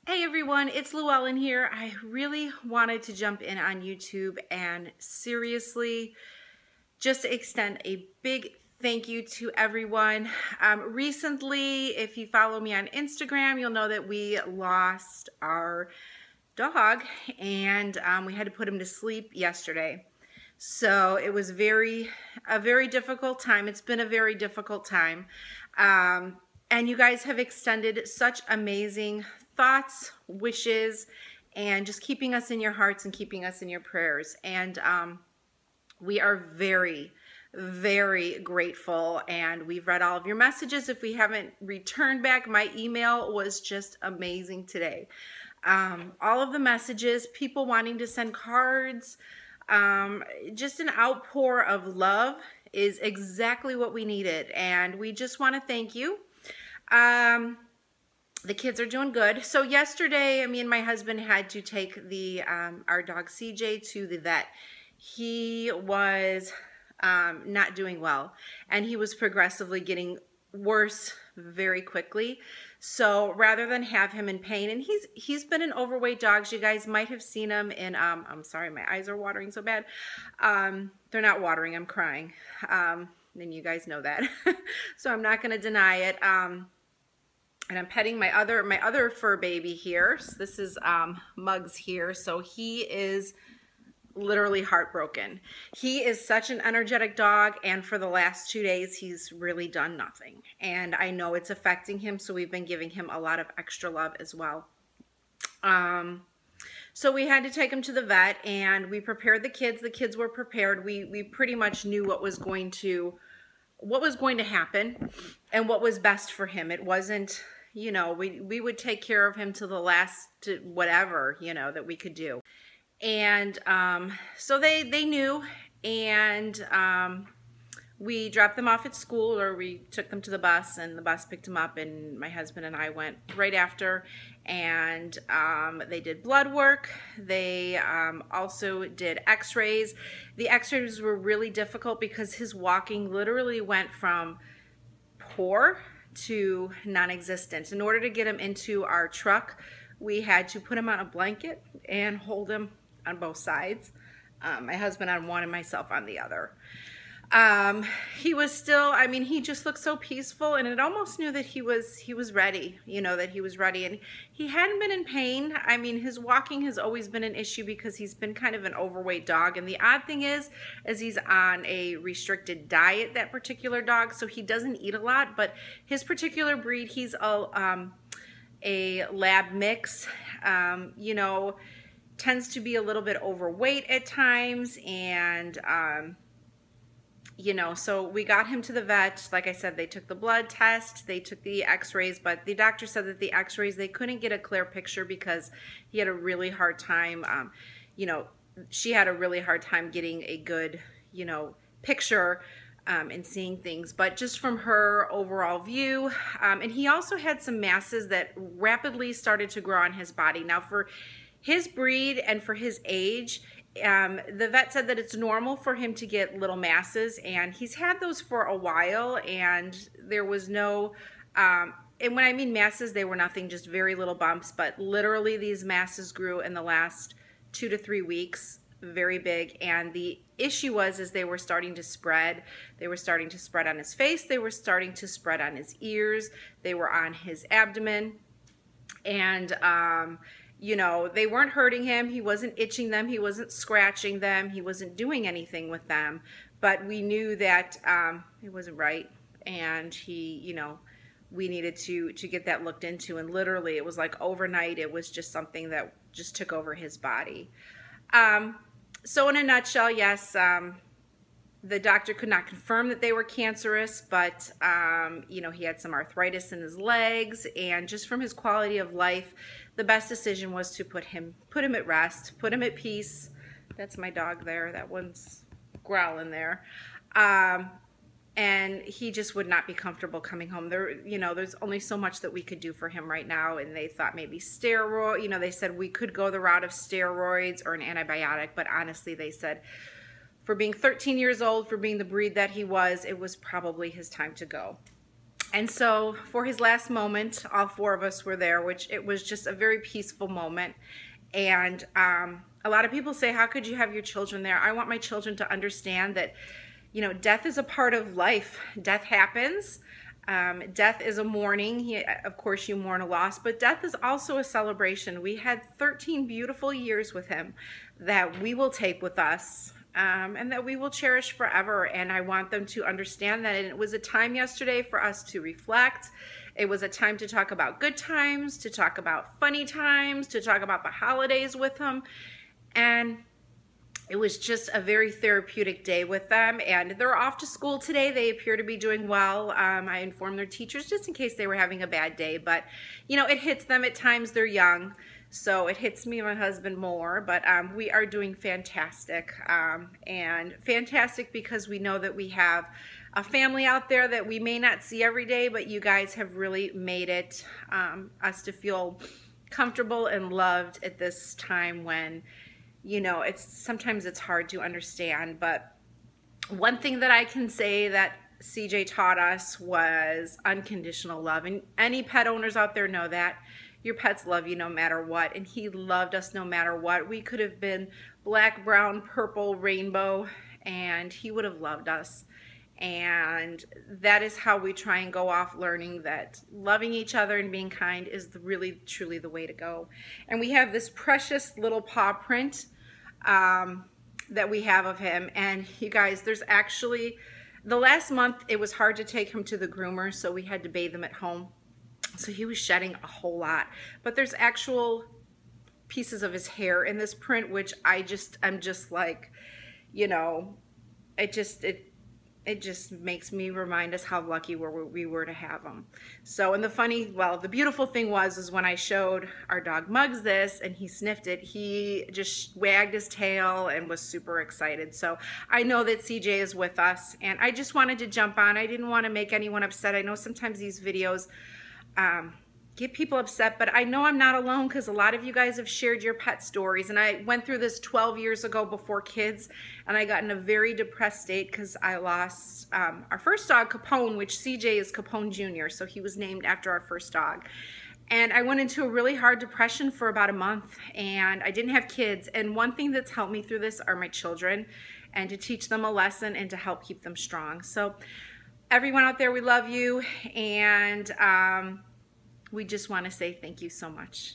Hey everyone, it's Llewellyn here. I really wanted to jump in on YouTube and seriously just extend a big thank you to everyone. Recently, if you follow me on Instagram, you'll know that we lost our dog and we had to put him to sleep yesterday. So it was a very difficult time. It's been a very difficult time. And you guys have extended such amazing thoughts, wishes, and just keeping us in your hearts and keeping us in your prayers. And we are very, very grateful. And we've read all of your messages. If we haven't returned back, my email was just amazing today. All of the messages, people wanting to send cards, just an outpour of love is exactly what we needed. And we just want to thank you. The kids are doing good. So yesterday, me and my husband had to take our dog CJ to the vet. He was not doing well, and he was progressively getting worse very quickly. So rather than have him in pain, and he's been an overweight dog. You guys might have seen him in, I'm sorry, my eyes are watering so bad. They're not watering, I'm crying. And you guys know that. So I'm not going to deny it. And I'm petting my other fur baby here. So this is Muggs here. So he is literally heartbroken. He is such an energetic dog, and for the last 2 days he's really done nothing. And I know it's affecting him, so we've been giving him a lot of extra love as well. So we had to take him to the vet, and we prepared the kids. The kids were prepared. We pretty much knew what was going to happen and what was best for him. It wasn't, you know, we would take care of him to the last, to whatever, you know, that we could do. And so they knew, and we dropped them off at school, or we took them to the bus, and the bus picked them up, and my husband and I went right after, and they did blood work. They also did x-rays. The x-rays were really difficult because his walking literally went from poor to non-existent. In order to get him into our truck, we had to put him on a blanket and hold him on both sides. My husband on one and myself on the other. He was still, he just looked so peaceful, and it almost knew that he was ready, you know, that he was ready. And he hadn't been in pain. His walking has always been an issue because he's been kind of an overweight dog. And the odd thing is he's on a restricted diet, that particular dog, so he doesn't eat a lot. But his particular breed, he's a lab mix, you know, tends to be a little bit overweight at times, and you know, so we got him to the vet. Like I said, they took the blood test, they took the x-rays, but the doctor said that the x-rays, they couldn't get a clear picture because he had a really hard time, you know, she had a really hard time getting a good, you know, picture and seeing things. But just from her overall view, and he also had some masses that rapidly started to grow on his body. Now, for his breed and for his age, the vet said that it's normal for him to get little masses, and he's had those for a while, and there was no, and when I mean masses, they were nothing, just very little bumps, but literally these masses grew in the last 2 to 3 weeks, very big. And the issue was they were starting to spread. They were starting to spread on his face, they were starting to spread on his ears, they were on his abdomen, and you know, they weren't hurting him. He wasn't itching them. He wasn't scratching them. He wasn't doing anything with them. But we knew that it wasn't right. And you know, we needed to get that looked into. And literally, it was like overnight, it was just something that just took over his body. So in a nutshell, yes, the doctor could not confirm that they were cancerous, but you know, he had some arthritis in his legs, and just from his quality of life, the best decision was to put him at rest, put him at peace. That's my dog there. That one's growling there. And he just would not be comfortable coming home. You know, there's only so much that we could do for him right now, and they thought maybe steroid. You know, they said we could go the route of steroids or an antibiotic, but honestly, they said, for being 13 years old, for being the breed that he was, it was probably his time to go. And so for his last moment, all four of us were there, which it was just a very peaceful moment. And a lot of people say, how could you have your children there? I want my children to understand that, you know, death is a part of life. Death happens. Death is a mourning. Of course, you mourn a loss, but death is also a celebration. We had 13 beautiful years with him that we will take with us. And that we will cherish forever. And I want them to understand that. And it was a time yesterday for us to reflect. It was a time to talk about good times, to talk about funny times, to talk about the holidays with them. And it was just a very therapeutic day with them. And they're off to school today. They appear to be doing well. I informed their teachers just in case they were having a bad day. But, you know, it hits them at times. They're young. So it hits me and my husband more, but we are doing fantastic, and fantastic because we know that we have a family out there that we may not see every day, but you guys have really made it us to feel comfortable and loved at this time when, you know, sometimes it's hard to understand. But one thing that I can say that CJ taught us was unconditional love, and any pet owners out there know that. Your pets love you no matter what, and he loved us no matter what. We could have been black, brown, purple, rainbow, and he would have loved us. And that is how we try and go off, learning that loving each other and being kind is really, truly the way to go. And we have this precious little paw print that we have of him. And you guys, there's actually, the last month it was hard to take him to the groomer, so we had to bathe him at home. So he was shedding a whole lot, but there's actual pieces of his hair in this print, which I'm just like, you know, it just makes me remind us how lucky we were to have him. So, and the beautiful thing is when I showed our dog Muggs this and he sniffed it, he just wagged his tail and was super excited. So I know that CJ is with us, and I just wanted to jump on. I didn't want to make anyone upset. I know sometimes these videos get people upset, but I know I'm not alone because a lot of you guys have shared your pet stories, and I went through this 12 years ago before kids, and I got in a very depressed state because I lost our first dog, Capone, which CJ is Capone Jr., so he was named after our first dog. And I went into a really hard depression for about a month, and I didn't have kids, and one thing that's helped me through this are my children, and to teach them a lesson and to help keep them strong. So everyone out there, we love you, and we just want to say thank you so much.